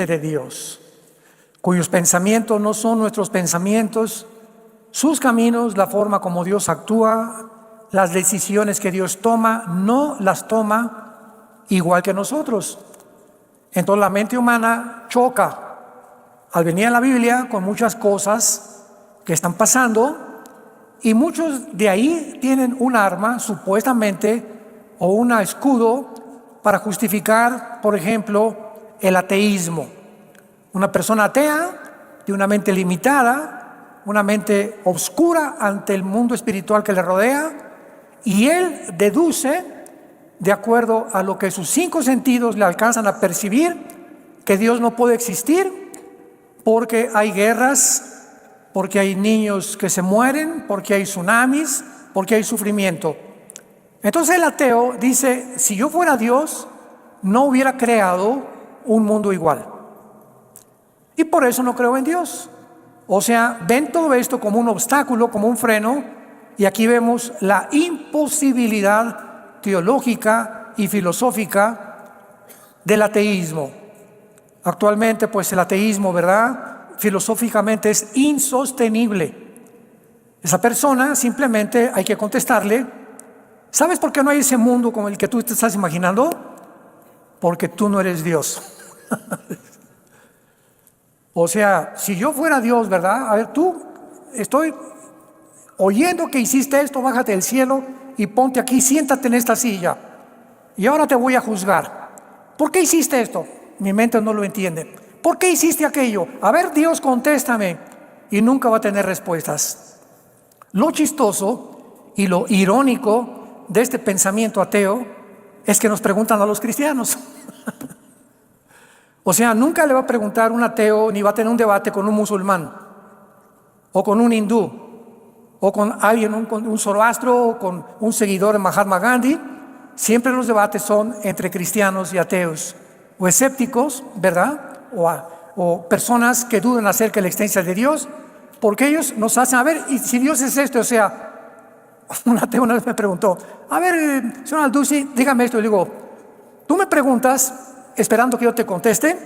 existe de Dios, cuyos pensamientos no son nuestros pensamientos, sus caminos, la forma como Dios actúa, las decisiones que Dios toma, no las toma igual que nosotros. Entonces la mente humana choca al venir a la Biblia con muchas cosas que están pasando, y muchos de ahí tienen un arma supuestamente o un escudo para justificar, por ejemplo, el ateísmo. Una persona atea, de una mente limitada, una mente oscura ante el mundo espiritual que le rodea, y él deduce, de acuerdo a lo que sus 5 sentidos le alcanzan a percibir, que Dios no puede existir porque hay guerras, porque hay niños que se mueren, porque hay tsunamis, porque hay sufrimiento. Entonces el ateo dice, si yo fuera Dios, no hubiera creado un mundo igual. Y por eso no creo en Dios. O sea, ven todo esto como un obstáculo, como un freno, y aquí vemos la imposibilidad teológica y filosófica del ateísmo. Actualmente, pues el ateísmo, ¿verdad?, filosóficamente es insostenible. Esa persona simplemente hay que contestarle, ¿sabes por qué no hay ese mundo como el que tú te estás imaginando? Porque tú no eres Dios. O sea, si yo fuera Dios, ¿verdad? A ver, tú, estoy oyendo que hiciste esto, bájate del cielo y ponte aquí, siéntate en esta silla. Y ahora te voy a juzgar. ¿Por qué hiciste esto? Mi mente no lo entiende. ¿Por qué hiciste aquello? A ver, Dios, contéstame. Y nunca va a tener respuestas. Lo chistoso y lo irónico de este pensamiento ateo es que nos preguntan a los cristianos. O sea, nunca le va a preguntar un ateo ni va a tener un debate con un musulmán o con un hindú o con alguien, con un zoroastro o con un seguidor de Mahatma Gandhi. Siempre los debates son entre cristianos y ateos o escépticos, ¿verdad? O personas que dudan acerca de la existencia de Dios, porque ellos nos hacen, a ver, y si Dios es esto, o sea, un ateo una vez me preguntó, a ver, señor Alducci, dígame esto, y le digo, tú me preguntas esperando que yo te conteste,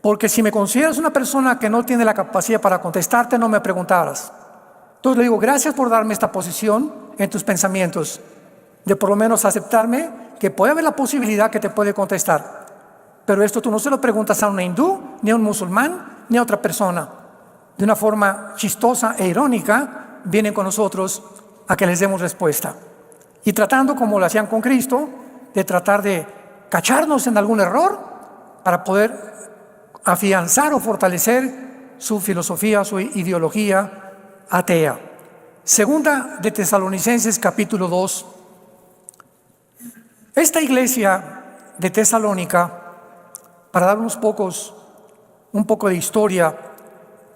porque si me consideras una persona que no tiene la capacidad para contestarte, no me preguntaras. Entonces le digo, gracias por darme esta posición en tus pensamientos, de por lo menos aceptarme que puede haber la posibilidad que te puede contestar. Pero esto tú no se lo preguntas a un hindú, ni a un musulmán, ni a otra persona. De una forma chistosa e irónica, vienen con nosotros a que les demos respuesta. Y tratando, como lo hacían con Cristo, de tratar de cacharnos en algún error para poder afianzar o fortalecer su filosofía, su ideología atea. Segunda de Tesalonicenses, capítulo 2. Esta iglesia de Tesalónica, para dar un poco de historia,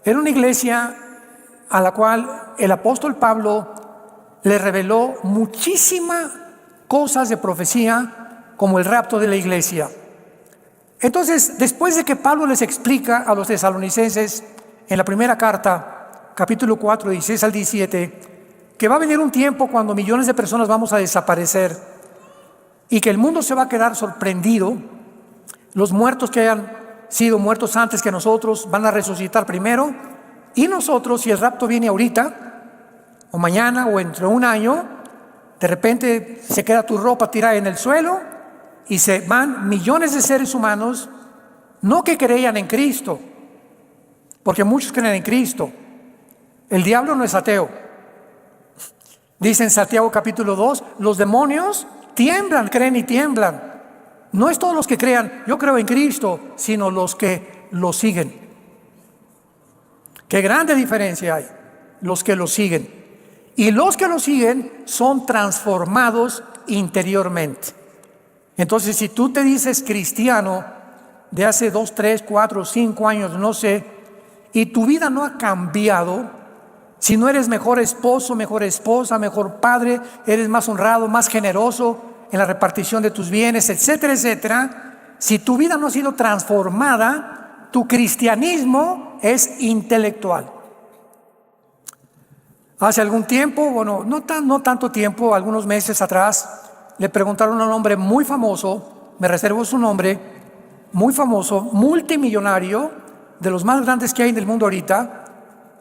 era una iglesia a la cual el apóstol Pablo le reveló muchísimas cosas de profecía, como el rapto de la iglesia. Entonces, después de que Pablo les explica a los tesalonicenses en la primera carta, capítulo 4, 16 al 17, que va a venir un tiempo cuando millones de personas vamos a desaparecer y que el mundo se va a quedar sorprendido, los muertos que hayan sido muertos antes que nosotros van a resucitar primero, y nosotros, si el rapto viene ahorita o mañana o entre un año, de repente se queda tu ropa tirada en el suelo y se van millones de seres humanos, no que creían en Cristo, porque muchos creen en Cristo. El diablo no es ateo. Dice en Santiago capítulo 2, los demonios tiemblan, creen y tiemblan. No es todos los que crean, yo creo en Cristo, sino los que lo siguen. Qué grande diferencia hay, los que lo siguen. Y los que lo siguen son transformados interiormente. Entonces, si tú te dices cristiano de hace 2, 3, 4, 5 años, no sé, y tu vida no ha cambiado, si no eres mejor esposo, mejor esposa, mejor padre, eres más honrado, más generoso en la repartición de tus bienes, etcétera, etcétera, si tu vida no ha sido transformada, tu cristianismo es intelectual. Hace algún tiempo, bueno, no tanto tiempo, algunos meses atrás, le preguntaron a un hombre muy famoso, me reservo su nombre, muy famoso, multimillonario, de los más grandes que hay en el mundo ahorita,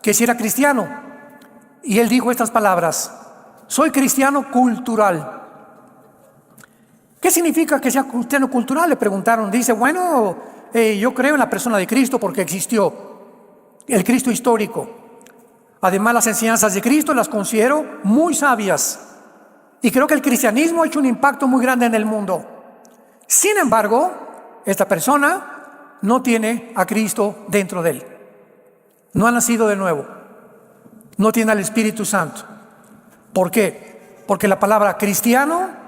que si era cristiano. Y él dijo estas palabras: soy cristiano cultural. ¿Qué significa que sea cristiano cultural?, le preguntaron. Dice, bueno, yo creo en la persona de Cristo porque existió, el Cristo histórico. Además, las enseñanzas de Cristo las considero muy sabias. Y creo que el cristianismo ha hecho un impacto muy grande en el mundo. Sin embargo, esta persona no tiene a Cristo dentro de él. No ha nacido de nuevo. No tiene al Espíritu Santo. ¿Por qué? Porque la palabra cristiano,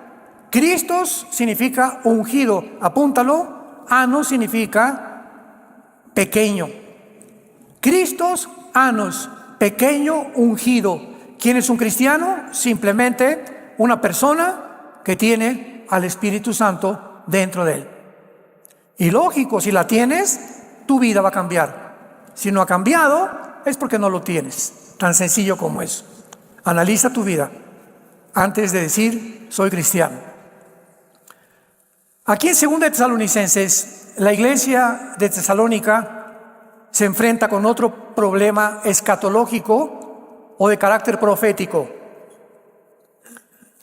Cristos significa ungido. Apúntalo. Anos significa pequeño. Cristos, anos, pequeño, ungido. ¿Quién es un cristiano? Simplemente una persona que tiene al Espíritu Santo dentro de él. Y lógico, si la tienes, tu vida va a cambiar. Si no ha cambiado, es porque no lo tienes. Tan sencillo como eso. Analiza tu vida antes de decir soy cristiano. Aquí en 2 Tesalonicenses, la iglesia de Tesalónica se enfrenta con otro problema escatológico o de carácter profético.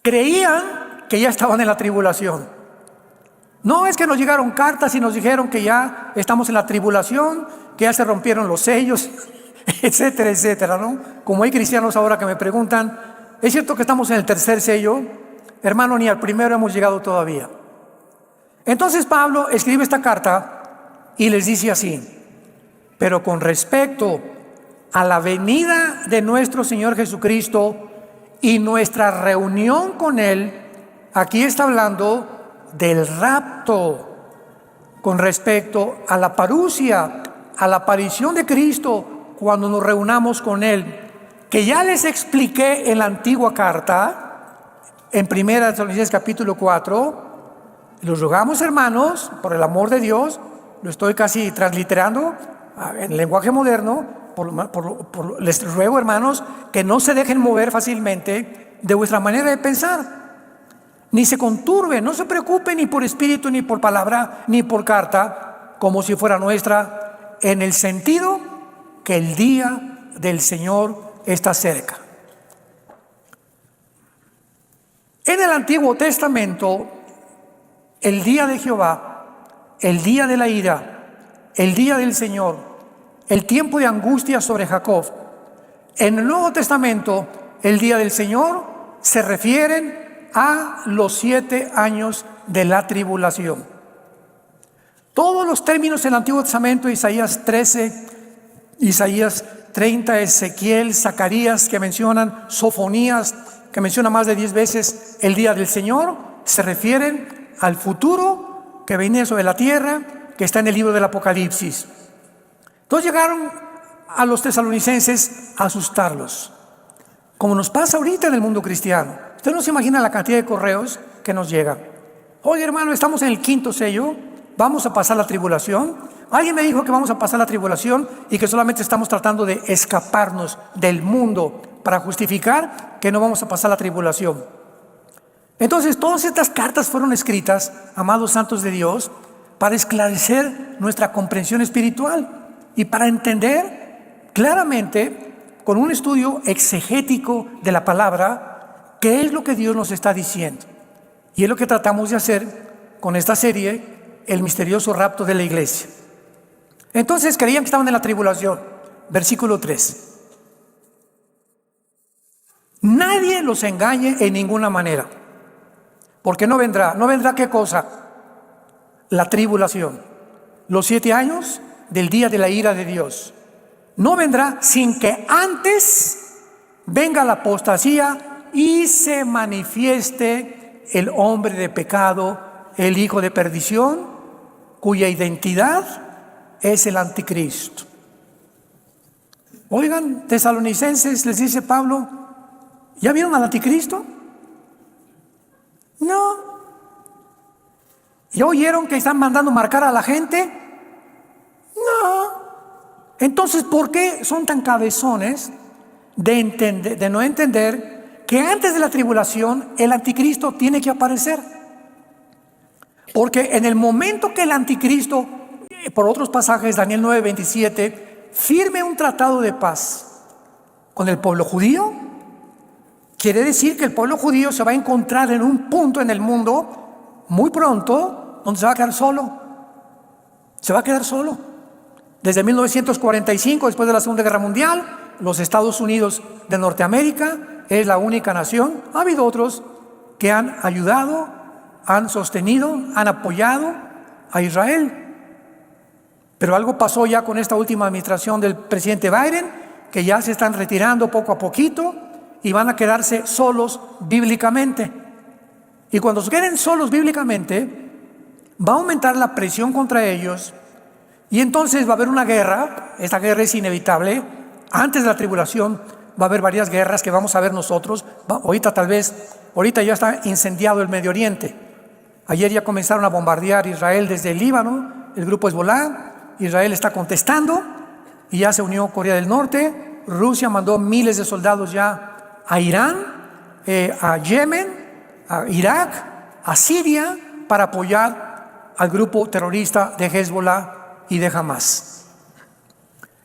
Creían que ya estaban en la tribulación. No es que nos llegaron cartas y nos dijeron que ya estamos en la tribulación, que ya se rompieron los sellos, etcétera, etcétera, ¿no? Como hay cristianos ahora que me preguntan, ¿es cierto que estamos en el tercer sello? Hermano, ni al primero hemos llegado todavía. Entonces Pablo escribe esta carta y les dice así: pero con respecto a la venida de nuestro Señor Jesucristo y nuestra reunión con Él, aquí está hablando del rapto. Con respecto a la parusia, a la aparición de Cristo cuando nos reunamos con Él, que ya les expliqué en la antigua carta, en 1 Tesalonicenses capítulo 4, los rogamos, hermanos, por el amor de Dios, lo estoy casi transliterando en lenguaje moderno, les ruego, hermanos, que no se dejen mover fácilmente de vuestra manera de pensar, ni se conturben, no se preocupen ni por espíritu, ni por palabra, ni por carta, como si fuera nuestra, en el sentido que el día del Señor está cerca. En el Antiguo Testamento, el día de Jehová, el día de la ira, el día del Señor, el tiempo de angustia sobre Jacob. En el Nuevo Testamento, el día del Señor se refieren a los 7 años de la tribulación. Todos los términos en el Antiguo Testamento, Isaías 13, Isaías 30, Ezequiel, Zacarías, que mencionan, Sofonías, que menciona más de 10 veces el día del Señor, se refieren al futuro que viene sobre la tierra, que está en el libro del Apocalipsis. Entonces llegaron a los tesalonicenses a asustarlos, como nos pasa ahorita en el mundo cristiano. Usted no se imagina la cantidad de correos que nos llegan. Oye, hermano, estamos en el 5º sello, vamos a pasar la tribulación. Alguien me dijo que vamos a pasar la tribulación y que solamente estamos tratando de escaparnos del mundo para justificar que no vamos a pasar la tribulación. Entonces, todas estas cartas fueron escritas, amados santos de Dios, para esclarecer nuestra comprensión espiritual y para entender claramente, con un estudio exegético de la palabra, qué es lo que Dios nos está diciendo. Y es lo que tratamos de hacer con esta serie, El misterioso rapto de la iglesia. Entonces creían que estaban en la tribulación. Versículo 3. Nadie los engañe en ninguna manera, porque no vendrá. ¿No vendrá qué cosa? La tribulación. Los 7 años del día de la ira de Dios. No vendrá sin que antes venga la apostasía y se manifieste el hombre de pecado, el hijo de perdición, cuya identidad es el anticristo. Oigan, tesalonicenses, les dice Pablo, ¿ya vieron al anticristo? No. ¿Ya oyeron que están mandando marcar a la gente? No. Entonces, ¿por qué son tan cabezones de no entender que antes de la tribulación el anticristo tiene que aparecer? Porque en el momento que el anticristo, por otros pasajes, Daniel 9:27, firme un tratado de paz con el pueblo judío, quiere decir que el pueblo judío se va a encontrar en un punto en el mundo muy pronto donde se va a quedar solo. Se va a quedar solo. Desde 1945, después de la Segunda Guerra Mundial, los Estados Unidos de Norteamérica es la única nación. Ha habido otros que han ayudado, han sostenido, han apoyado a Israel. Pero algo pasó ya con esta última administración del presidente Biden, que ya se están retirando poco a poquito y van a quedarse solos bíblicamente. Y cuando se queden solos bíblicamente, va a aumentar la presión contra ellos y entonces va a haber una guerra. Esta guerra es inevitable. Antes de la tribulación va a haber varias guerras que vamos a ver nosotros. Ahorita ya está incendiado el Medio Oriente. Ayer ya comenzaron a bombardear Israel desde el Líbano, el grupo Hezbolá. Israel está contestando y ya se unió Corea del Norte. Rusia mandó miles de soldados ya a Irán, a Yemen, a Irak, a Siria, para apoyar al grupo terrorista de Hezbolá y de Hamas.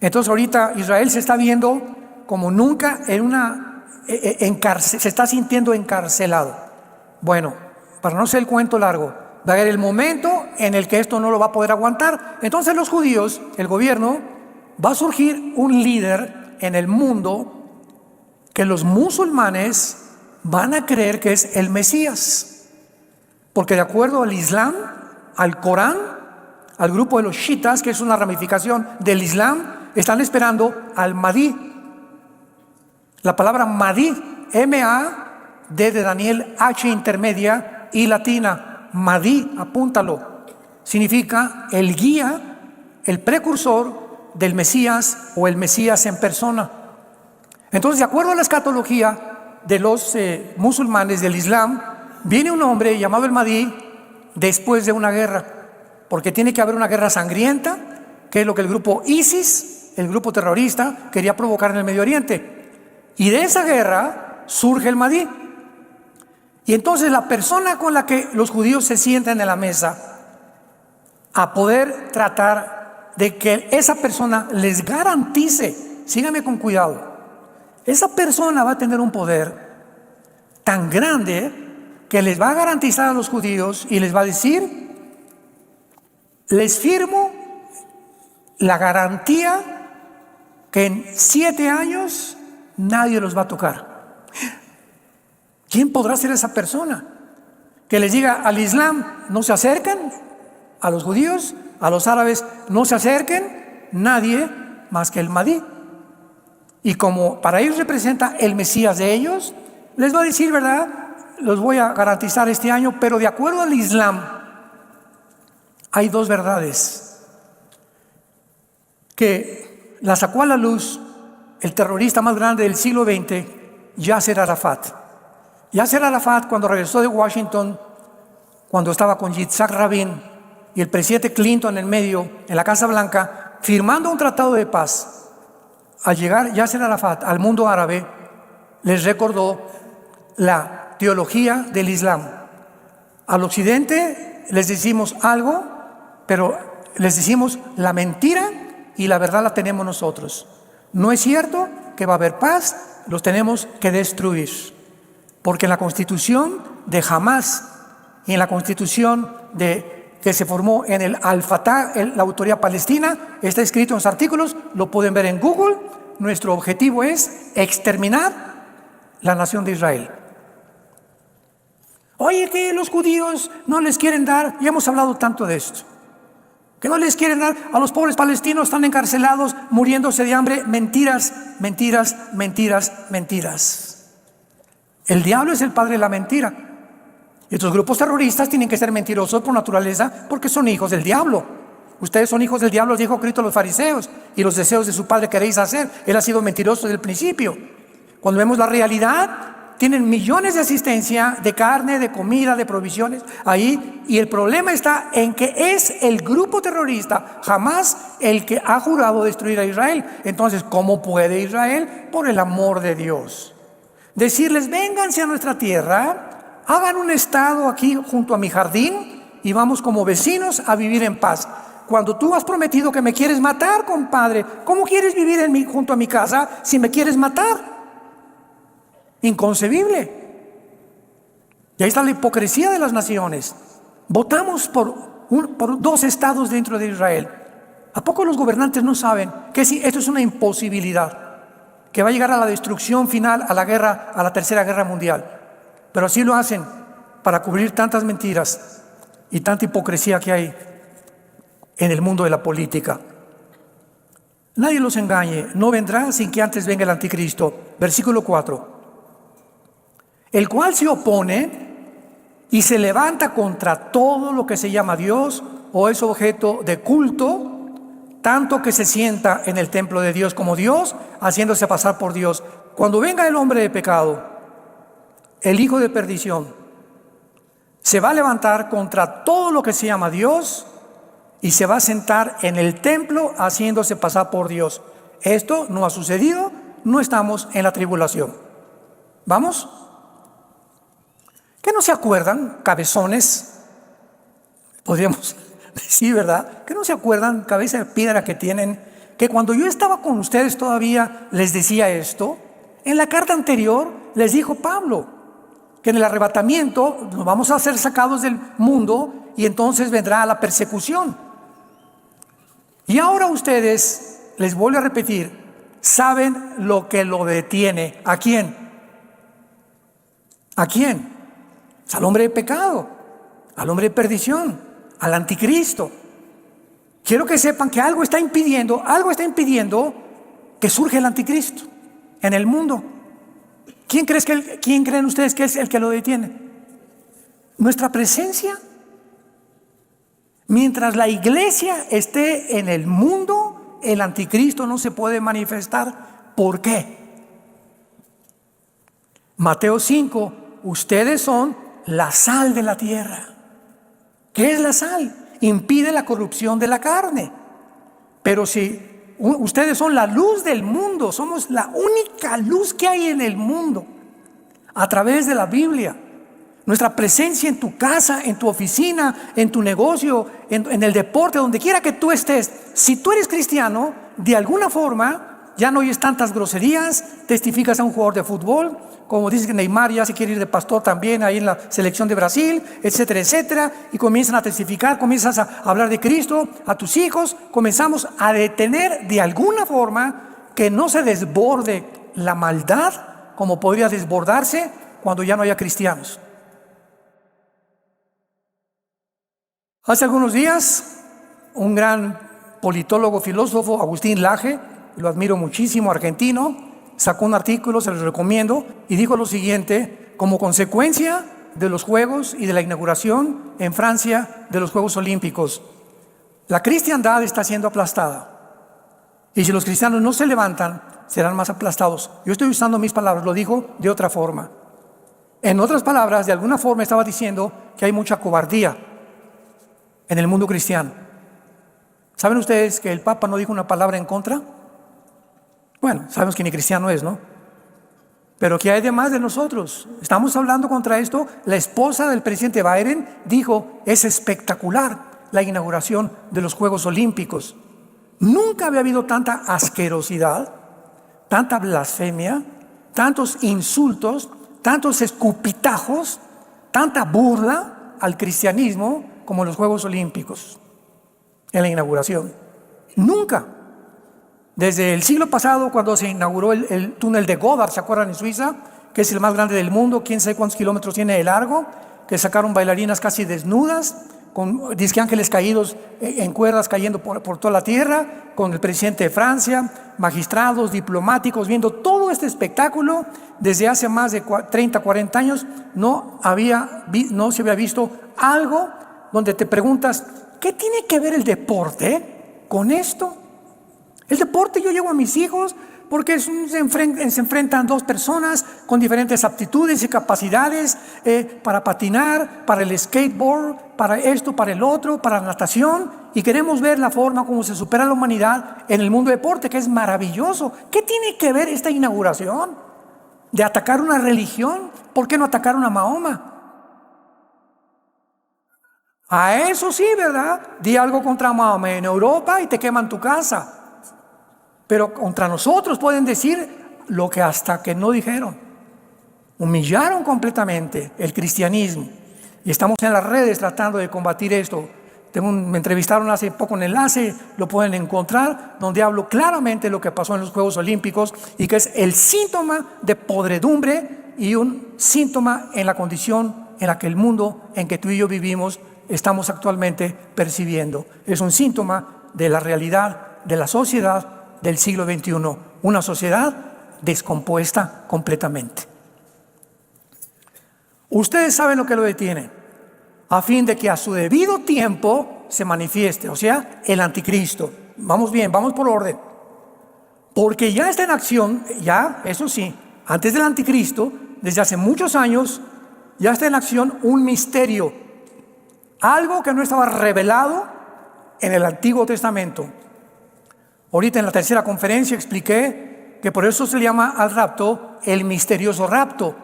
Entonces ahorita Israel se está viendo como nunca se está sintiendo encarcelado. Bueno, para no ser el cuento largo, va a haber el momento en el que esto no lo va a poder aguantar. Entonces los judíos, el gobierno, va a surgir un líder en el mundo que los musulmanes van a creer que es el Mesías, porque de acuerdo al Islam, al Corán, al grupo de los chiitas, que es una ramificación del Islam, están esperando al Mahdi. La palabra Mahdi, M-A-D de Daniel, H intermedia y latina, Mahdi, apúntalo, significa el guía, el precursor del Mesías o el Mesías en persona. Entonces, de acuerdo a la escatología de los musulmanes del Islam, viene un hombre llamado el Mahdi después de una guerra, porque tiene que haber una guerra sangrienta, que es lo que el grupo ISIS, el grupo terrorista, quería provocar en el Medio Oriente. Y de esa guerra surge el Mahdi. Y entonces la persona con la que los judíos se sientan en la mesa a poder tratar de que esa persona les garantice, síganme con cuidado, esa persona va a tener un poder tan grande que les va a garantizar a los judíos y les va a decir: les firmo la garantía que en 7 años nadie los va a tocar. ¿Quién podrá ser esa persona? Que les diga al Islam: no se acerquen, a los judíos, a los árabes, no se acerquen, nadie más que el Mahdi. Y como para ellos representa el Mesías de ellos, les va a decir: ¿verdad? Los voy a garantizar este año, pero de acuerdo al Islam, hay 2 verdades que la sacó a la luz el terrorista más grande del siglo XX, Yasser Arafat. Yasser Arafat, cuando regresó de Washington, cuando estaba con Yitzhak Rabin y el presidente Clinton en medio, en la Casa Blanca, firmando un tratado de paz, al llegar Yasser Arafat al mundo árabe, les recordó la teología del Islam. Al occidente les decimos algo, pero les decimos la mentira y la verdad la tenemos nosotros. No es cierto que va a haber paz, los tenemos que destruir. Porque en la constitución de Hamas y en la constitución que se formó en el Al-Fatah, la autoridad palestina, está escrito en los artículos, lo pueden ver en Google. Nuestro objetivo es exterminar la nación de Israel. Oye, que los judíos no les quieren dar, ya hemos hablado tanto de esto, que no les quieren dar a los pobres palestinos, están encarcelados, muriéndose de hambre. Mentiras, mentiras, mentiras, mentiras. El diablo es el padre de la mentira. Y estos grupos terroristas tienen que ser mentirosos por naturaleza, porque son hijos del diablo. Ustedes son hijos del diablo, dijo Cristo a los fariseos, y los deseos de su padre queréis hacer. Él ha sido mentiroso desde el principio. Cuando vemos la realidad, tienen millones de asistencia, de carne, de comida, de provisiones ahí, y el problema está en que es el grupo terrorista Hamas el que ha jurado destruir a Israel. Entonces, ¿cómo puede Israel? Por el amor de Dios decirles: vénganse a nuestra tierra, hagan un estado aquí junto a mi jardín y vamos como vecinos a vivir en paz. Cuando tú has prometido que me quieres matar, compadre, ¿cómo quieres vivir junto a mi casa si me quieres matar? Inconcebible. Y ahí está la hipocresía de las naciones. Votamos por 2 estados dentro de Israel. ¿A poco los gobernantes no saben que esto es una imposibilidad? Que va a llegar a la destrucción final, a la guerra, a la tercera guerra mundial. Pero así lo hacen para cubrir tantas mentiras y tanta hipocresía que hay en el mundo de la política. Nadie los engañe, no vendrá sin que antes venga el anticristo. Versículo 4. El cual se opone y se levanta contra todo lo que se llama Dios o es objeto de culto, tanto que se sienta en el templo de Dios como Dios, haciéndose pasar por Dios. Cuando venga el hombre de pecado, el hijo de perdición, se va a levantar contra todo lo que se llama Dios y se va a sentar en el templo haciéndose pasar por Dios. Esto no ha sucedido, no estamos en la tribulación. ¿Vamos? ¿Qué no se acuerdan, cabezones? Podríamos decir, ¿verdad? ¿Qué no se acuerdan, cabeza de piedra que tienen? Que cuando yo estaba con ustedes todavía les decía esto. En la carta anterior les dijo Pablo que en el arrebatamiento nos vamos a ser sacados del mundo y entonces vendrá la persecución. Y ahora ustedes, les vuelvo a repetir, saben lo que lo detiene. ¿A quién? ¿A quién? Es al hombre de pecado, al hombre de perdición, al anticristo. Quiero que sepan que algo está impidiendo que surja el anticristo en el mundo. ¿Quién creen ustedes que es el que lo detiene? Nuestra presencia. Mientras la iglesia esté en el mundo, el anticristo no se puede manifestar. ¿Por qué? Mateo 5, ustedes son la sal de la tierra. ¿Qué es la sal? Impide la corrupción de la carne. Pero si ustedes son la luz del mundo, somos la única luz que hay en el mundo, a través de la Biblia. Nuestra presencia en tu casa, en tu oficina, en tu negocio, en el deporte, donde quiera que tú estés. Si tú eres cristiano, de alguna forma, ya no oyes tantas groserías, testificas a un jugador de fútbol, como dice que Neymar ya se quiere ir de pastor también ahí en la selección de Brasil, etcétera, etcétera, y comienzan a testificar, comienzas a hablar de Cristo a tus hijos, comenzamos a detener de alguna forma que no se desborde la maldad como podría desbordarse cuando ya no haya cristianos. Hace algunos días, un gran politólogo, filósofo, Agustín Laje, lo admiro muchísimo, argentino, sacó un artículo, se los recomiendo, y dijo lo siguiente: como consecuencia de los Juegos y de la inauguración en Francia de los Juegos Olímpicos, la cristiandad está siendo aplastada. Y si los cristianos no se levantan, serán más aplastados. Yo estoy usando mis palabras, lo dijo de otra forma. En otras palabras, de alguna forma estaba diciendo que hay mucha cobardía en el mundo cristiano. ¿Saben ustedes que el Papa no dijo una palabra en contra? Bueno, sabemos que ni cristiano es, ¿no? Pero ¿qué hay de más de nosotros? Estamos hablando contra esto. La esposa del presidente Biden dijo: es espectacular la inauguración de los Juegos Olímpicos. Nunca había habido tanta asquerosidad, tanta blasfemia, tantos insultos, tantos escupitajos, tanta burla al cristianismo como en los Juegos Olímpicos, en la inauguración. Nunca. Desde el siglo pasado, cuando se inauguró el túnel de Godard, ¿se acuerdan? En Suiza, que es el más grande del mundo, quién sabe cuántos kilómetros tiene de largo, que sacaron bailarinas casi desnudas, con disque ángeles caídos en cuerdas cayendo por toda la tierra, con el presidente de Francia, magistrados, diplomáticos, viendo todo este espectáculo. Desde hace más de 30, 40 años no se había visto algo donde te preguntas: ¿qué tiene que ver el deporte con esto? El deporte, yo llevo a mis hijos porque se enfrentan dos personas con diferentes aptitudes y capacidades para patinar, para el skateboard, para esto, para el otro, para la natación, y queremos ver la forma como se supera la humanidad en el mundo del deporte, que es maravilloso. ¿Qué tiene que ver esta inauguración de atacar una religión? ¿Por qué no atacaron a Mahoma? A eso sí, ¿verdad? Di algo contra Mahoma en Europa y te queman tu casa. Pero contra nosotros pueden decir lo que hasta que no dijeron. Humillaron completamente el cristianismo. Y estamos en las redes tratando de combatir esto. Me entrevistaron hace poco en Enlace, lo pueden encontrar, donde hablo claramente de lo que pasó en los Juegos Olímpicos y que es el síntoma de podredumbre y un síntoma en la condición en la que el mundo en que tú y yo vivimos estamos actualmente percibiendo. Es un síntoma de la realidad de la sociedad del siglo XXI, una sociedad descompuesta completamente. Ustedes saben lo que lo detiene, a fin de que a su debido tiempo se manifieste, o sea, el anticristo. Vamos bien, vamos por orden. Porque ya está en acción, ya, eso sí, antes del anticristo, desde hace muchos años, ya está en acción un misterio, algo que no estaba revelado en el Antiguo Testamento. Ahorita en la tercera conferencia expliqué que por eso se le llama al rapto el misterioso rapto,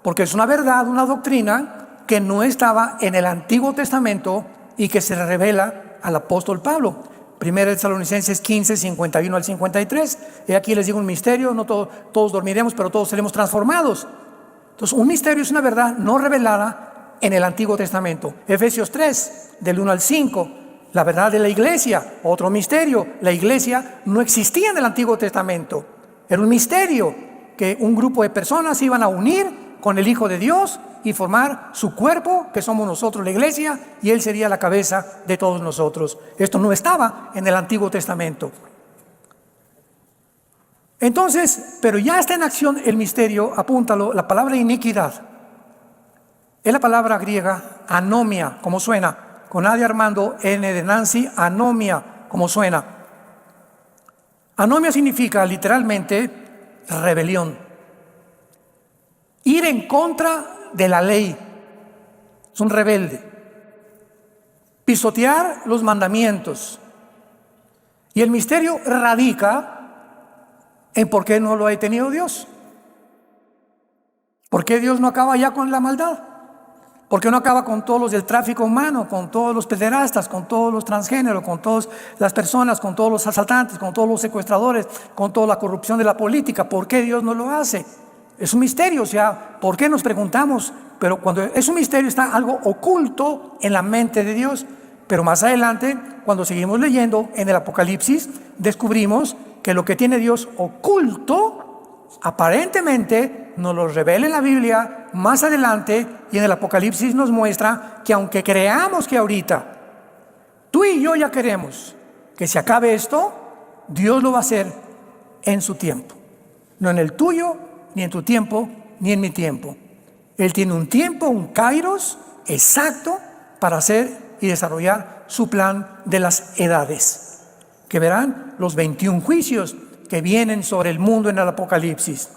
porque es una verdad, una doctrina que no estaba en el Antiguo Testamento y que se revela al apóstol Pablo. 1 Tesalonicenses 15, 51 al 53. Y aquí les digo un misterio, no todos dormiremos, pero todos seremos transformados. Entonces, un misterio es una verdad no revelada en el Antiguo Testamento. Efesios 3, del 1 al 5. La verdad de la iglesia, otro misterio. La iglesia no existía en el Antiguo Testamento. Era un misterio que un grupo de personas se iban a unir con el Hijo de Dios y formar su cuerpo, que somos nosotros, la iglesia, y Él sería la cabeza de todos nosotros. Esto no estaba en el Antiguo Testamento. Entonces, pero ya está en acción el misterio, apúntalo, la palabra iniquidad. Es la palabra griega anomia, como suena, con A de Armando, N de Nancy, anomia, como suena. Anomia significa literalmente rebelión. Ir en contra de la ley. Es un rebelde. Pisotear los mandamientos. Y el misterio radica en por qué no lo ha detenido Dios. ¿Por qué Dios no acaba ya con la maldad? ¿Por qué no acaba con todos los del tráfico humano, con todos los pederastas, con todos los transgéneros, con todas las personas, con todos los asaltantes, con todos los secuestradores, con toda la corrupción de la política? ¿Por qué Dios no lo hace? Es un misterio, o sea, ¿por qué nos preguntamos? Pero cuando es un misterio está algo oculto en la mente de Dios. Pero más adelante, cuando seguimos leyendo en el Apocalipsis, descubrimos que lo que tiene Dios oculto, aparentemente nos lo revela en la Biblia más adelante, y en el Apocalipsis nos muestra que aunque creamos que ahorita tú y yo ya queremos que se acabe esto, Dios lo va a hacer en su tiempo, no en el tuyo, ni en tu tiempo, ni en mi tiempo. Él tiene un tiempo, un kairos exacto para hacer y desarrollar su plan de las edades, que verán los 21 juicios que vienen sobre el mundo en el Apocalipsis.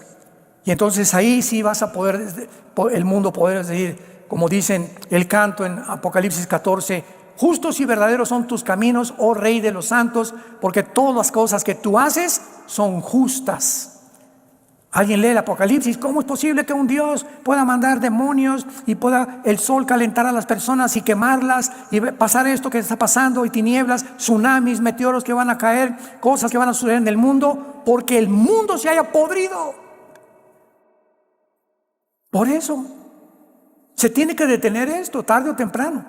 Y entonces ahí sí vas a poder, el mundo poder decir, como dicen el canto en Apocalipsis 14, justos y verdaderos son tus caminos, oh Rey de los santos, porque todas las cosas que tú haces son justas. Alguien lee el Apocalipsis, ¿cómo es posible que un Dios pueda mandar demonios y pueda el sol calentar a las personas y quemarlas y pasar esto que está pasando y tinieblas, tsunamis, meteoros que van a caer, cosas que van a suceder en el mundo, porque el mundo se haya podrido? Por eso se tiene que detener esto tarde o temprano,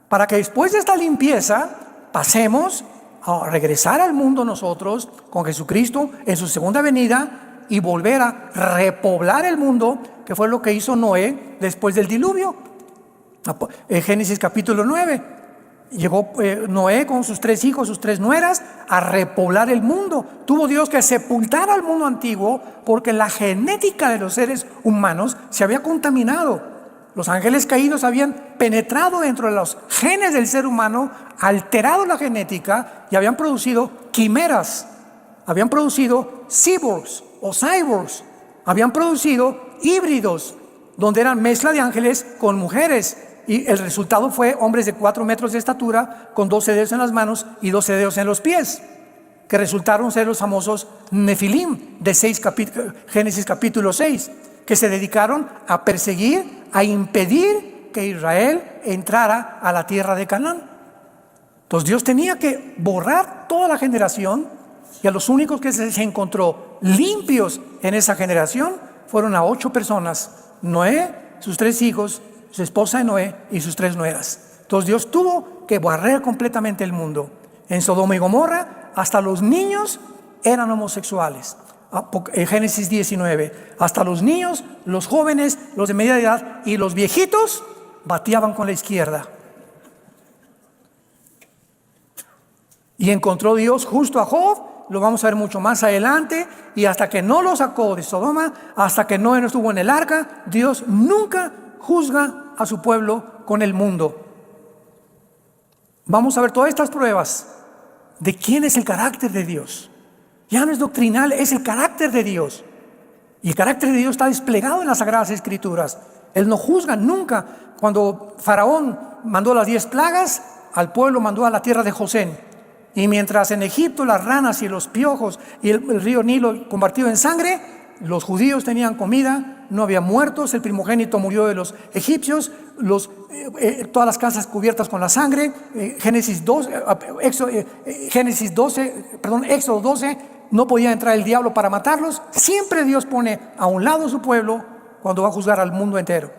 para que después de esta limpieza pasemos a regresar al mundo nosotros con Jesucristo en su segunda venida y volver a repoblar el mundo, que fue lo que hizo Noé después del diluvio. En Génesis capítulo 9, llegó Noé con sus 3 hijos, sus 3 nueras, a repoblar el mundo. Tuvo Dios que sepultar al mundo antiguo porque la genética de los seres humanos se había contaminado. Los ángeles caídos habían penetrado dentro de los genes del ser humano, alterado la genética y habían producido quimeras, habían producido cyborgs o cyborgs, habían producido híbridos donde eran mezcla de ángeles con mujeres, y el resultado fue hombres de 4 metros de estatura con 12 dedos en las manos y 12 dedos en los pies, que resultaron ser los famosos Nefilim de Génesis capítulo 6, que se dedicaron a perseguir, a impedir que Israel entrara a la tierra de Canaán. Entonces Dios tenía que borrar toda la generación, y a los únicos que se encontró limpios en esa generación fueron a 8 personas: Noé, sus 3 hijos, su esposa de Noé y sus 3 nueras. Entonces Dios tuvo que barrer completamente el mundo. En Sodoma y Gomorra hasta los niños eran homosexuales. Génesis 19, hasta los niños, los jóvenes, los de media edad y los viejitos bateaban con la izquierda. Y encontró Dios justo a Job, lo vamos a ver mucho más adelante, y hasta que no lo sacó de Sodoma, hasta que no estuvo en el arca, Dios nunca juzga a su pueblo con el mundo. Vamos a ver todas estas pruebas de quién es el carácter de Dios. Ya no es doctrinal, es el carácter de Dios. Y el carácter de Dios está desplegado en las Sagradas Escrituras. Él no juzga nunca. Cuando Faraón mandó las 10 plagas, al pueblo mandó a la tierra de Gosén. Y mientras en Egipto las ranas y los piojos y el río Nilo convertido en sangre, los judíos tenían comida, no había muertos, el primogénito murió de los egipcios, todas las casas cubiertas con la sangre. Éxodo 12, no podía entrar el diablo para matarlos. Siempre Dios pone a un lado a su pueblo cuando va a juzgar al mundo entero.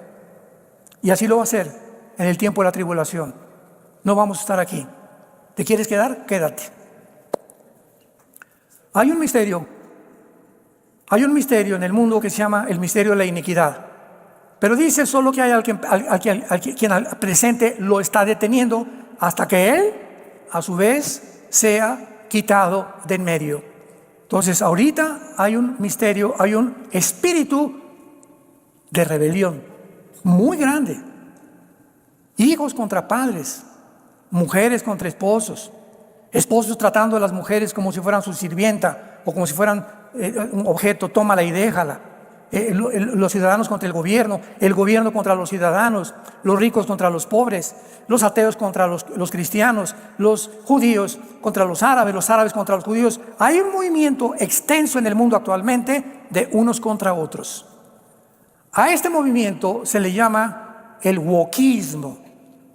Y así lo va a hacer en el tiempo de la tribulación. No vamos a estar aquí. ¿Te quieres quedar? Quédate. Hay un misterio en el mundo que se llama el misterio de la iniquidad. Pero dice solo que hay quien al presente lo está deteniendo hasta que él, a su vez, sea quitado de en medio. Entonces, ahorita hay un misterio, hay un espíritu de rebelión muy grande. Hijos contra padres, mujeres contra esposos, esposos tratando a las mujeres como si fueran su sirvienta o como si fueran un objeto, tómala y déjala. Los ciudadanos contra el gobierno contra los ciudadanos, los ricos contra los pobres, los ateos contra los cristianos, los judíos contra los árabes contra los judíos. Hay un movimiento extenso en el mundo actualmente de unos contra otros. A este movimiento se le llama el wokismo,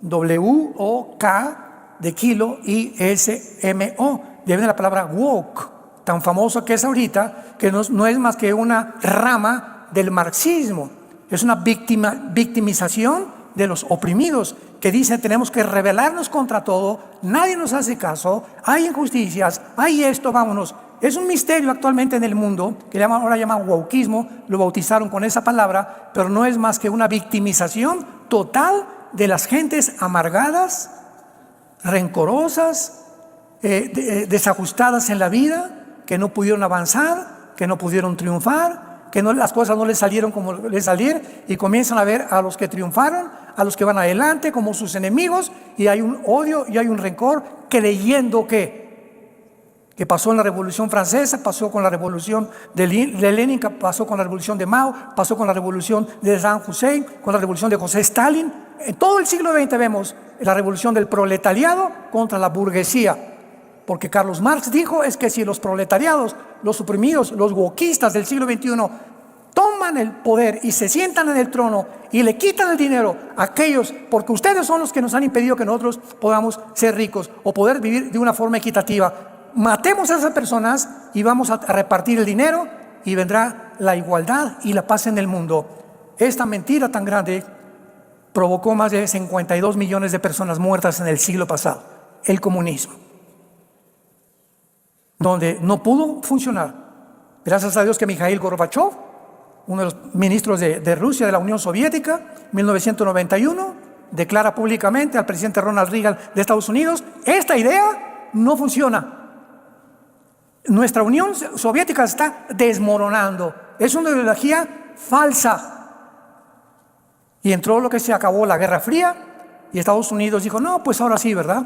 W-O-K de kilo I-S-M-O, viene la palabra woke, tan famoso que es ahorita, que no es más que una rama del marxismo. Es una victimización de los oprimidos, que dicen tenemos que rebelarnos contra todo, nadie nos hace caso, hay injusticias, hay esto, vámonos. Es un misterio actualmente en el mundo, que ahora llaman wokeismo, lo bautizaron con esa palabra, pero no es más que una victimización total de las gentes amargadas, rencorosas, desajustadas en la vida, que no pudieron avanzar, que no pudieron triunfar, que las cosas no les salieron como les salieron, y comienzan a ver a los que triunfaron, a los que van adelante como sus enemigos, y hay un odio y hay un rencor, creyendo que pasó en la Revolución Francesa, pasó con la Revolución de Lenin, pasó con la Revolución de Mao, pasó con la Revolución de Saddam Hussein, con la Revolución de José Stalin. En todo el siglo XX vemos la revolución del proletariado contra la burguesía. Porque Carlos Marx dijo es que si los proletariados, los oprimidos, los wokistas del siglo XXI toman el poder y se sientan en el trono y le quitan el dinero a aquellos, porque ustedes son los que nos han impedido que nosotros podamos ser ricos o poder vivir de una forma equitativa, matemos a esas personas y vamos a repartir el dinero y vendrá la igualdad y la paz en el mundo. Esta mentira tan grande provocó más de 52 millones de personas muertas en el siglo pasado, el comunismo, donde no pudo funcionar. Gracias a Dios que Mikhail Gorbachev, uno de los ministros de Rusia, de la Unión Soviética, 1991, declara públicamente al presidente Ronald Reagan de Estados Unidos: esta idea no funciona. Nuestra Unión Soviética está desmoronando. Es una ideología falsa. Y entró lo que se acabó la Guerra Fría, y Estados Unidos dijo: no, pues ahora sí, ¿verdad?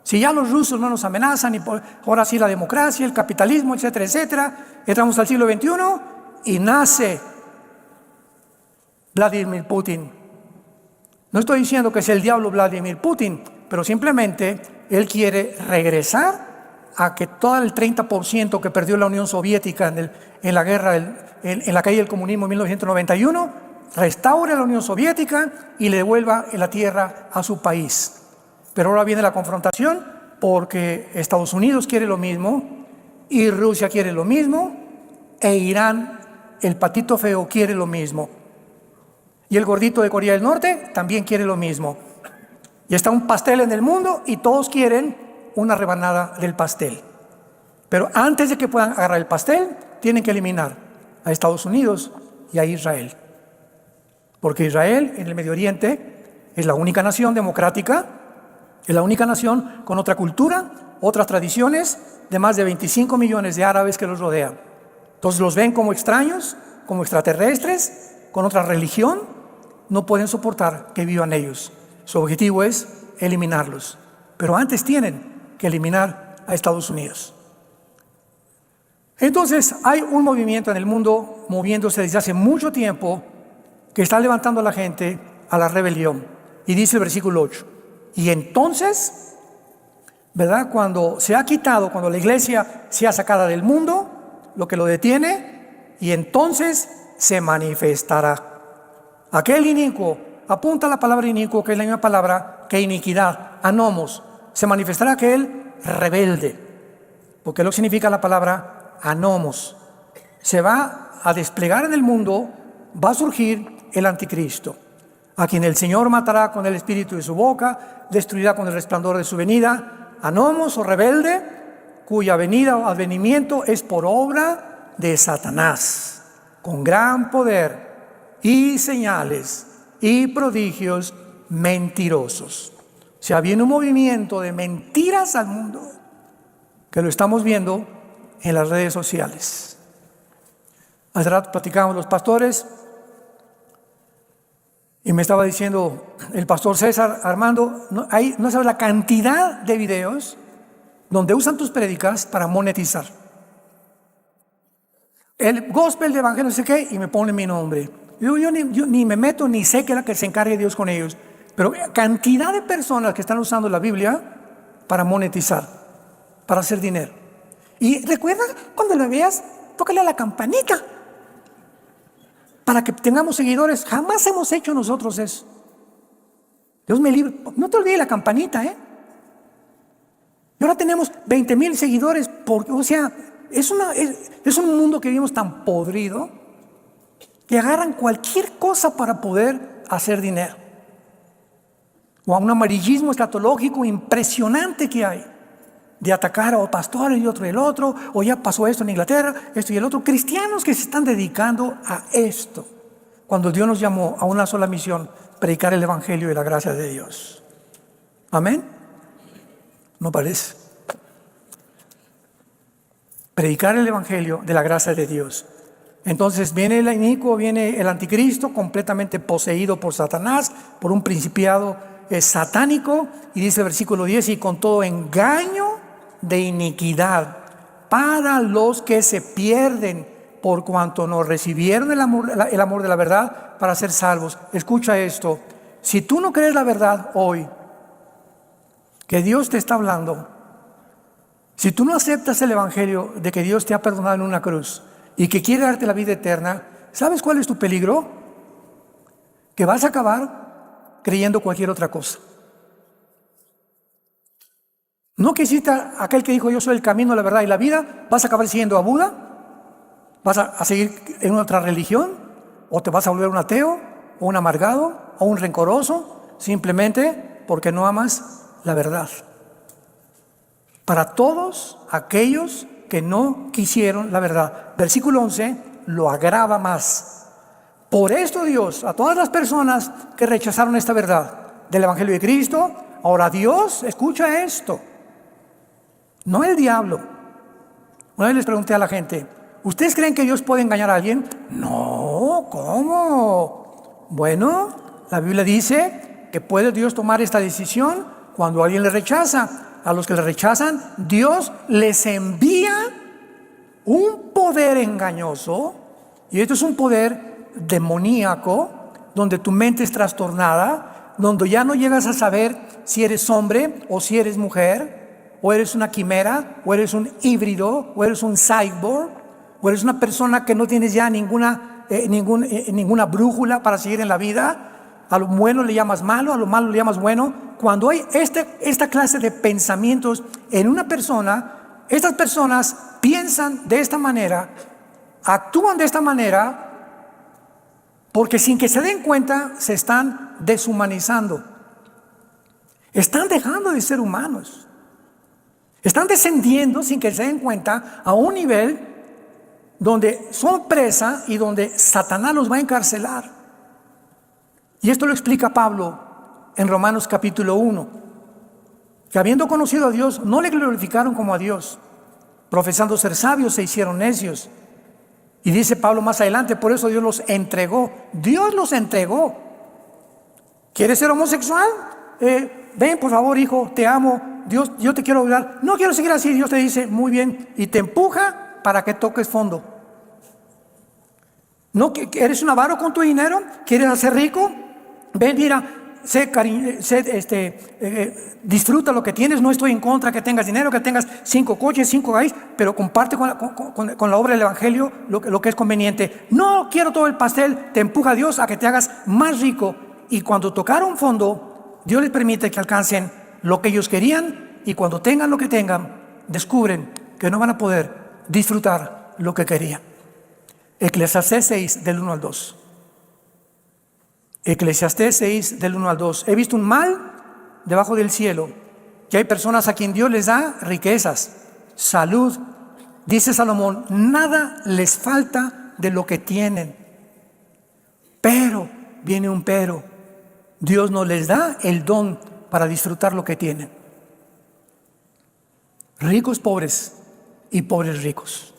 Si ya los rusos no nos amenazan, y ahora sí la democracia, el capitalismo, etcétera, etcétera. Entramos al siglo XXI y nace Vladimir Putin. No estoy diciendo que sea el diablo Vladimir Putin, pero simplemente él quiere regresar a que todo el 30% que perdió la Unión Soviética en la guerra, en la caída del comunismo en 1991, restaure la Unión Soviética y le devuelva la tierra a su país. Pero ahora viene la confrontación porque Estados Unidos quiere lo mismo y Rusia quiere lo mismo e Irán, el patito feo, quiere lo mismo. Y el gordito de Corea del Norte también quiere lo mismo. Y está un pastel en el mundo y todos quieren una rebanada del pastel. Pero antes de que puedan agarrar el pastel, tienen que eliminar a Estados Unidos y a Israel. Porque Israel en el Medio Oriente es la única nación democrática, es la única nación con otra cultura, otras tradiciones, de más de 25 millones de árabes que los rodean. Entonces los ven como extraños, como extraterrestres, con otra religión, no pueden soportar que vivan ellos. Su objetivo es eliminarlos. Pero antes tienen que eliminar a Estados Unidos. Entonces hay un movimiento en el mundo moviéndose desde hace mucho tiempo que está levantando a la gente a la rebelión. Y dice el versículo 8, y entonces, ¿verdad? Cuando se ha quitado, cuando la iglesia sea sacada del mundo, lo que lo detiene, y entonces se manifestará. Aquel inicuo, apunta la palabra inicuo, que es la misma palabra que iniquidad, anomos. Se manifestará aquel rebelde, porque lo que significa la palabra anomos. Se va a desplegar en el mundo, va a surgir el anticristo, a quien el Señor matará con el espíritu de su boca, destruirá con el resplandor de su venida. Anomos o rebelde, cuya venida o advenimiento es por obra de Satanás, con gran poder y señales y prodigios mentirosos. O sea, viene un movimiento de mentiras al mundo que lo estamos viendo en las redes sociales. Hace rato platicábamos los pastores y me estaba diciendo el pastor César, Armando, no sabes la cantidad de videos donde usan tus prédicas para monetizar. El gospel de evangelio, no sé qué, y me pone mi nombre. Yo ni me meto, ni sé qué es la que se encargue Dios con ellos. Pero cantidad de personas que están usando la Biblia para monetizar, para hacer dinero. Y recuerda, cuando lo veas, tócale a la campanita para que tengamos seguidores. Jamás hemos hecho nosotros eso. Dios me libre. No te olvides la campanita, Y ahora tenemos 20,000 seguidores. O sea, es un mundo que vivimos tan podrido que agarran cualquier cosa para poder hacer dinero. O a un amarillismo escatológico impresionante que hay, de atacar a un pastor y otro y el otro, o ya pasó esto en Inglaterra, esto y el otro. Cristianos que se están dedicando a esto, cuando Dios nos llamó a una sola misión: predicar el evangelio y la gracia de Dios. ¿Amén? ¿No parece? Predicar el evangelio de la gracia de Dios. Entonces viene el inicuo, viene el anticristo, completamente poseído por Satanás, por un principiado satánico, y dice el versículo 10, y con todo engaño de iniquidad para los que se pierden, por cuanto no recibieron el amor de la verdad para ser salvos. Escucha esto: si tú no crees la verdad hoy, que Dios te está hablando, si tú no aceptas el evangelio de que Dios te ha perdonado en una cruz y que quiere darte la vida eterna, ¿sabes cuál es tu peligro? Que vas a acabar creyendo cualquier otra cosa. No que exista aquel que dijo: yo soy el camino, la verdad y la vida. Vas a acabar siguiendo a Buda, vas a seguir en otra religión, o te vas a volver un ateo, o un amargado, o un rencoroso, simplemente porque no amas la verdad. Para todos aquellos que no quisieron la verdad. Versículo 11 lo agrava más. Por esto Dios, a todas las personas que rechazaron esta verdad del evangelio de Cristo, ahora Dios, escucha esto, no el diablo. Una vez les pregunté a la gente: ¿ustedes creen que Dios puede engañar a alguien? No, ¿cómo? Bueno, la Biblia dice que puede Dios tomar esta decisión cuando alguien le rechaza. A los que le rechazan, Dios les envía un poder engañoso, y esto es un poder demoníaco, donde tu mente es trastornada, donde ya no llegas a saber si eres hombre o si eres mujer, o eres una quimera, o eres un híbrido, o eres un cyborg, o eres una persona que no tienes ya ninguna ninguna brújula para seguir en la vida. A lo bueno le llamas malo, a lo malo le llamas bueno. Cuando hay esta clase de pensamientos en una persona, estas personas piensan de esta manera, actúan de esta manera, porque sin que se den cuenta se están deshumanizando. Están dejando de ser humanos. Están descendiendo sin que se den cuenta a un nivel donde son presa y donde Satanás los va a encarcelar. Y esto lo explica Pablo en Romanos capítulo 1, que habiendo conocido a Dios, no le glorificaron como a Dios, profesando ser sabios se hicieron necios. Y dice Pablo más adelante, por eso Dios los entregó. Dios los entregó. ¿Quieres ser homosexual? Ven por favor, hijo, te amo, Dios, yo te quiero ayudar. No quiero seguir así. Dios te dice, muy bien, y te empuja para que toques fondo. ¿No eres un avaro con tu dinero? ¿Quieres hacer rico? Ven, mira, disfruta lo que tienes. No estoy en contra que tengas dinero, que tengas 5 coches, 5 gallos, pero comparte con la obra del evangelio lo que es conveniente. No quiero todo el pastel. Te empuja Dios a que te hagas más rico. Y cuando tocaron fondo, Dios les permite que alcancen lo que ellos querían, y cuando tengan lo que tengan, descubren que no van a poder disfrutar lo que querían. Eclesiastés 6 del 1 al 2. Eclesiastés 6 del 1 al 2. He visto un mal debajo del cielo, que hay personas a quien Dios les da riquezas, salud. Dice Salomón, nada les falta de lo que tienen. Pero, viene un pero, Dios no les da el don para disfrutar lo que tienen. Ricos pobres y pobres ricos.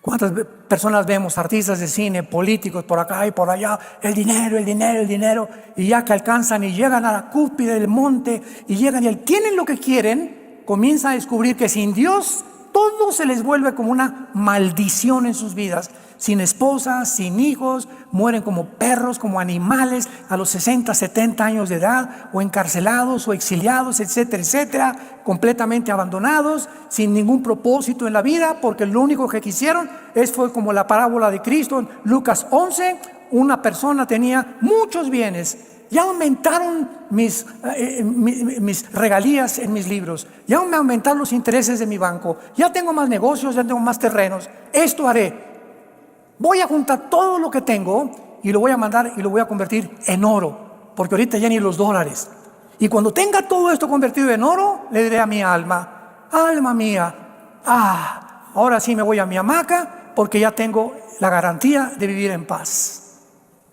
¿Cuántas personas vemos, artistas de cine, políticos por acá y por allá? El dinero, el dinero, el dinero. Y ya que alcanzan y llegan a la cúspide del monte y llegan y tienen lo que quieren, comienza a descubrir que sin Dios todo se les vuelve como una maldición en sus vidas. Sin esposas, sin hijos, mueren como perros, como animales a los 60, 70 años de edad, o encarcelados o exiliados, etcétera, etcétera, completamente abandonados, sin ningún propósito en la vida, porque lo único que quisieron fue como la parábola de Cristo en Lucas 11, una persona tenía muchos bienes. Ya aumentaron mis regalías en mis libros, ya me aumentaron los intereses de mi banco, ya tengo más negocios, ya tengo más terrenos, esto haré. Voy a juntar todo lo que tengo y lo voy a mandar y lo voy a convertir en oro, porque ahorita ya ni los dólares. Y cuando tenga todo esto convertido en oro, le diré a mi alma, alma mía, ahora sí me voy a mi hamaca, porque ya tengo la garantía de vivir en paz.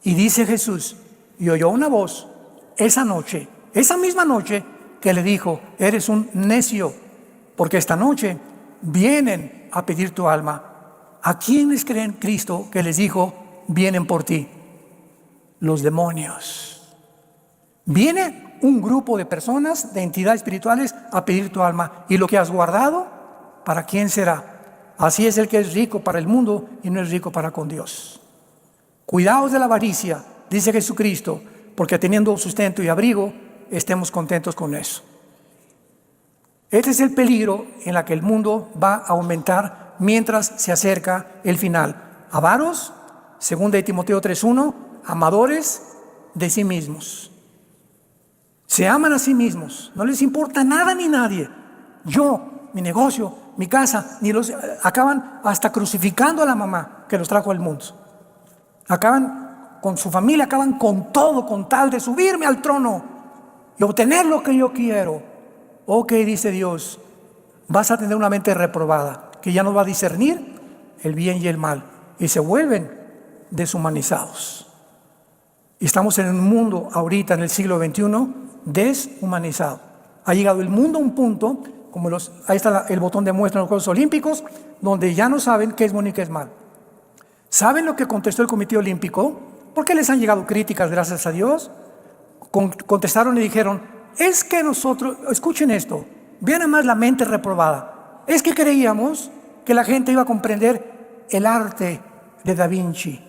Y dice Jesús, y oyó una voz esa noche, esa misma noche, que le dijo, eres un necio, porque esta noche vienen a pedir tu alma. ¿A quiénes creen Cristo que les dijo, vienen por ti? Los demonios. Viene un grupo de personas, de entidades espirituales, a pedir tu alma. ¿Y lo que has guardado, para quién será? Así es el que es rico para el mundo y no es rico para con Dios. Cuidaos de la avaricia, dice Jesucristo, porque teniendo sustento y abrigo, estemos contentos con eso. Este es el peligro en el que el mundo va a aumentar mientras se acerca el final. Avaros, 2 Timoteo 3:1, amadores de sí mismos. Se aman a sí mismos, no les importa nada ni nadie. Yo, mi negocio, mi casa, acaban hasta crucificando a la mamá que los trajo al mundo. Acaban con su familia, acaban con todo, con tal de subirme al trono y obtener lo que yo quiero. Ok, dice Dios, vas a tener una mente reprobada, que ya no va a discernir el bien y el mal, y se vuelven deshumanizados. Y estamos en un mundo ahorita, en el siglo XXI, deshumanizado. Ha llegado el mundo a un punto, ahí está el botón de muestra en los Juegos Olímpicos, donde ya no saben qué es bueno y qué es mal. ¿Saben lo que contestó el Comité Olímpico? ¿Por qué les han llegado críticas, gracias a Dios? Contestaron y dijeron, es que nosotros, escuchen esto, vean además la mente reprobada. Es que creíamos que la gente iba a comprender el arte de Da Vinci.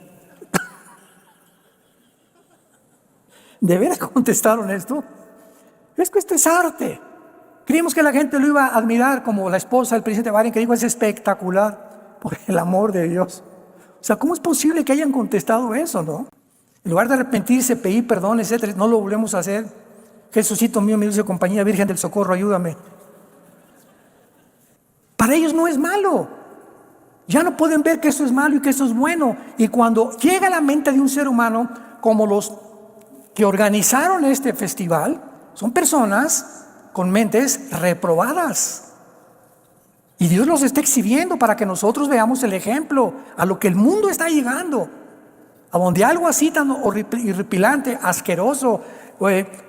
¿De veras contestaron esto? Es que esto es arte. Creímos que la gente lo iba a admirar, como la esposa del presidente Biden, que dijo, es espectacular, por el amor de Dios. O sea, ¿cómo es posible que hayan contestado eso, no? En lugar de arrepentirse, pedir perdón, etcétera, no lo volvemos a hacer. Jesucito mío, mi dulce compañía, Virgen del Socorro, ayúdame. Para ellos no es malo. Ya no pueden ver que eso es malo y que eso es bueno. Y cuando llega a la mente de un ser humano, como los que organizaron este festival, son personas con mentes reprobadas. Y Dios los está exhibiendo para que nosotros veamos el ejemplo a lo que el mundo está llegando. A donde algo así tan horripilante, asqueroso,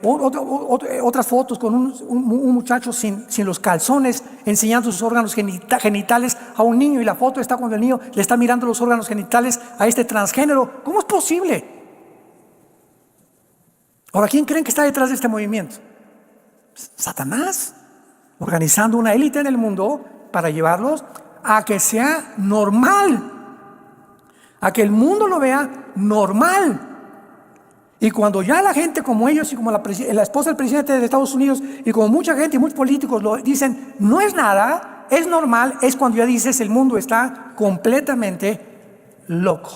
otras fotos con un muchacho sin los calzones enseñando sus órganos genitales a un niño, y la foto está cuando el niño le está mirando los órganos genitales a este transgénero. ¿Cómo es posible? Ahora, ¿quién creen que está detrás de este movimiento? Satanás, organizando una élite en el mundo para llevarlos a que sea normal, a que el mundo lo vea normal. Y cuando ya la gente como ellos y como la esposa del presidente de Estados Unidos y como mucha gente y muchos políticos lo dicen, no es nada, es normal, es cuando ya dices el mundo está completamente loco.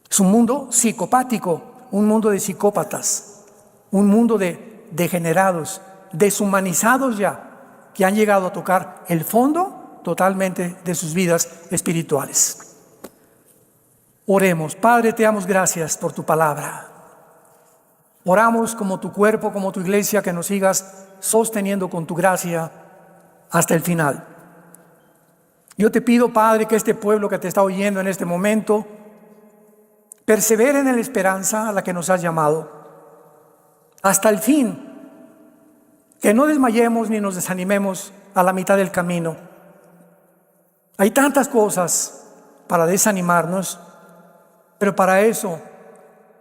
Es un mundo psicopático, un mundo de psicópatas, un mundo de degenerados, deshumanizados ya, que han llegado a tocar el fondo totalmente de sus vidas espirituales. Oremos. Padre, te damos gracias por tu palabra. Oramos como tu cuerpo, como tu iglesia, que nos sigas sosteniendo con tu gracia hasta el final. Yo te pido, Padre, que este pueblo que te está oyendo en este momento persevere en la esperanza a la que nos has llamado hasta el fin. Que no desmayemos ni nos desanimemos a la mitad del camino. Hay tantas cosas para desanimarnos, pero para eso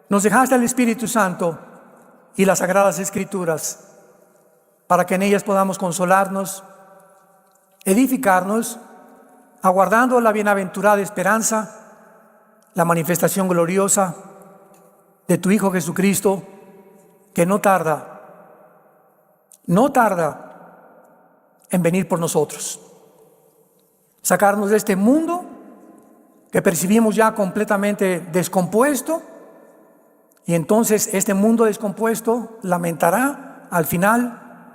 nos dejaste el Espíritu Santo y las Sagradas Escrituras, para que en ellas podamos consolarnos, edificarnos, aguardando la bienaventurada esperanza, la manifestación gloriosa de tu Hijo Jesucristo, que no tarda en venir por nosotros, sacarnos de este mundo que percibimos ya completamente descompuesto, y entonces este mundo descompuesto lamentará al final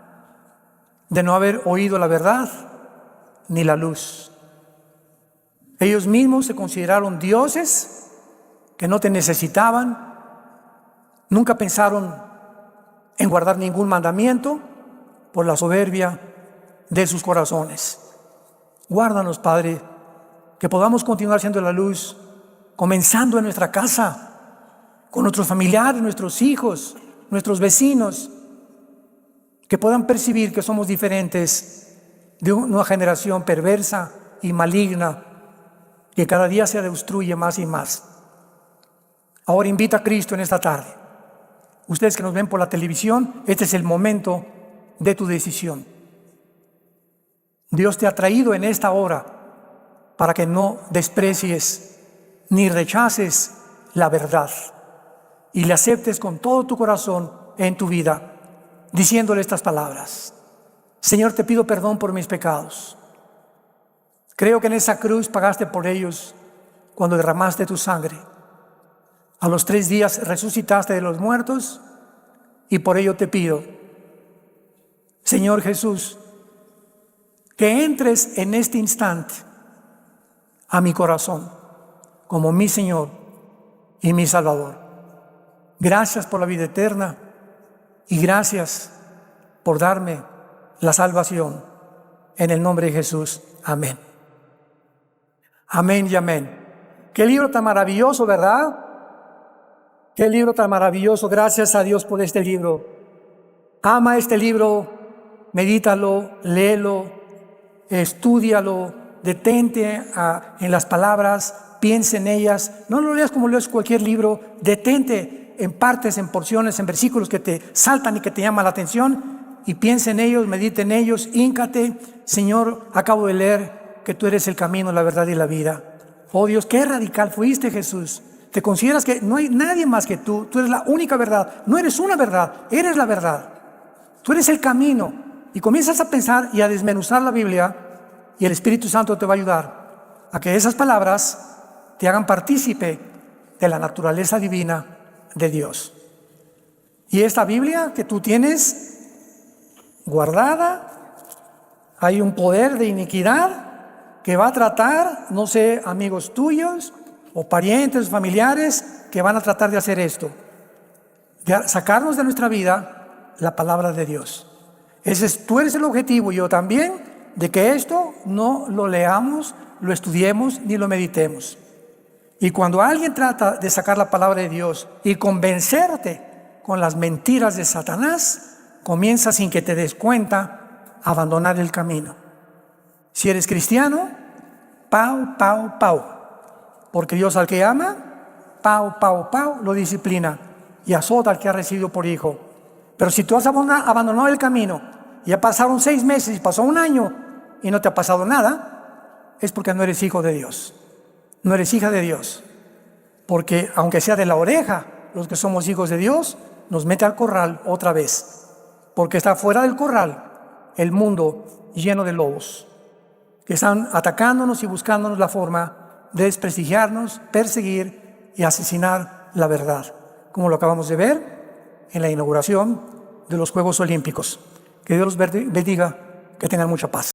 de no haber oído la verdad ni la luz. Ellos mismos se consideraron dioses que no te necesitaban, nunca pensaron en guardar ningún mandamiento por la soberbia de sus corazones. Guárdanos, Padre, que podamos continuar siendo la luz, comenzando en nuestra casa, con nuestros familiares, nuestros hijos, nuestros vecinos, que puedan percibir que somos diferentes de una generación perversa y maligna, que cada día se destruye más y más. Ahora invita a Cristo en esta tarde. Ustedes que nos ven por la televisión, este es el momento de tu decisión. Dios te ha traído en esta hora para que no desprecies ni rechaces la verdad y le aceptes con todo tu corazón en tu vida, diciéndole estas palabras: Señor, te pido perdón por mis pecados. Creo que en esa cruz pagaste por ellos cuando derramaste tu sangre. A los 3 días resucitaste de los muertos, y por ello te pido, Señor Jesús, que entres en este instante a mi corazón como mi Señor y mi Salvador. Gracias por la vida eterna y gracias por darme la salvación. En el nombre de Jesús. Amén. Amén y amén. Qué libro tan maravilloso, ¿verdad? Qué libro tan maravilloso. Gracias a Dios por este libro. Ama este libro, medítalo, léelo, estúdialo, detente en las palabras, piensa en ellas. No lo leas como lees cualquier libro. Detente en partes, en porciones, en versículos que te saltan y que te llaman la atención, y piensa en ellos, medita en ellos, híncate. Señor, acabo de leer que tú eres el camino, la verdad y la vida. Oh Dios, qué radical fuiste, Jesús. Te consideras que no hay nadie más que tú. Tú eres la única verdad. No eres una verdad, eres la verdad. Tú eres el camino. Y comienzas a pensar y a desmenuzar la Biblia, y el Espíritu Santo te va a ayudar a que esas palabras te hagan partícipe de la naturaleza divina de Dios. Y esta Biblia que tú tienes guardada, hay un poder de iniquidad que va a tratar, no sé, amigos tuyos o parientes, familiares, que van a tratar de hacer esto, de sacarnos de nuestra vida la palabra de Dios. Tú eres el objetivo, yo también, de que esto no lo leamos, lo estudiemos ni lo meditemos. Y cuando alguien trata de sacar la palabra de Dios y convencerte con las mentiras de Satanás, comienza sin que te des cuenta a abandonar el camino. Si eres cristiano, pau, pau, pau, porque Dios al que ama, pau, pau, pau, lo disciplina y azota al que ha recibido por hijo. Pero si tú has abandonado el camino, ya pasaron 6 meses y pasó 1 año y no te ha pasado nada, es porque no eres hijo de Dios, no eres hija de Dios. Porque aunque sea de la oreja, los que somos hijos de Dios, nos mete al corral otra vez, porque está fuera del corral el mundo lleno de lobos que están atacándonos y buscándonos la forma de desprestigiarnos, perseguir y asesinar la verdad, como lo acabamos de ver en la inauguración de los Juegos Olímpicos. Que Dios los bendiga, que tengan mucha paz.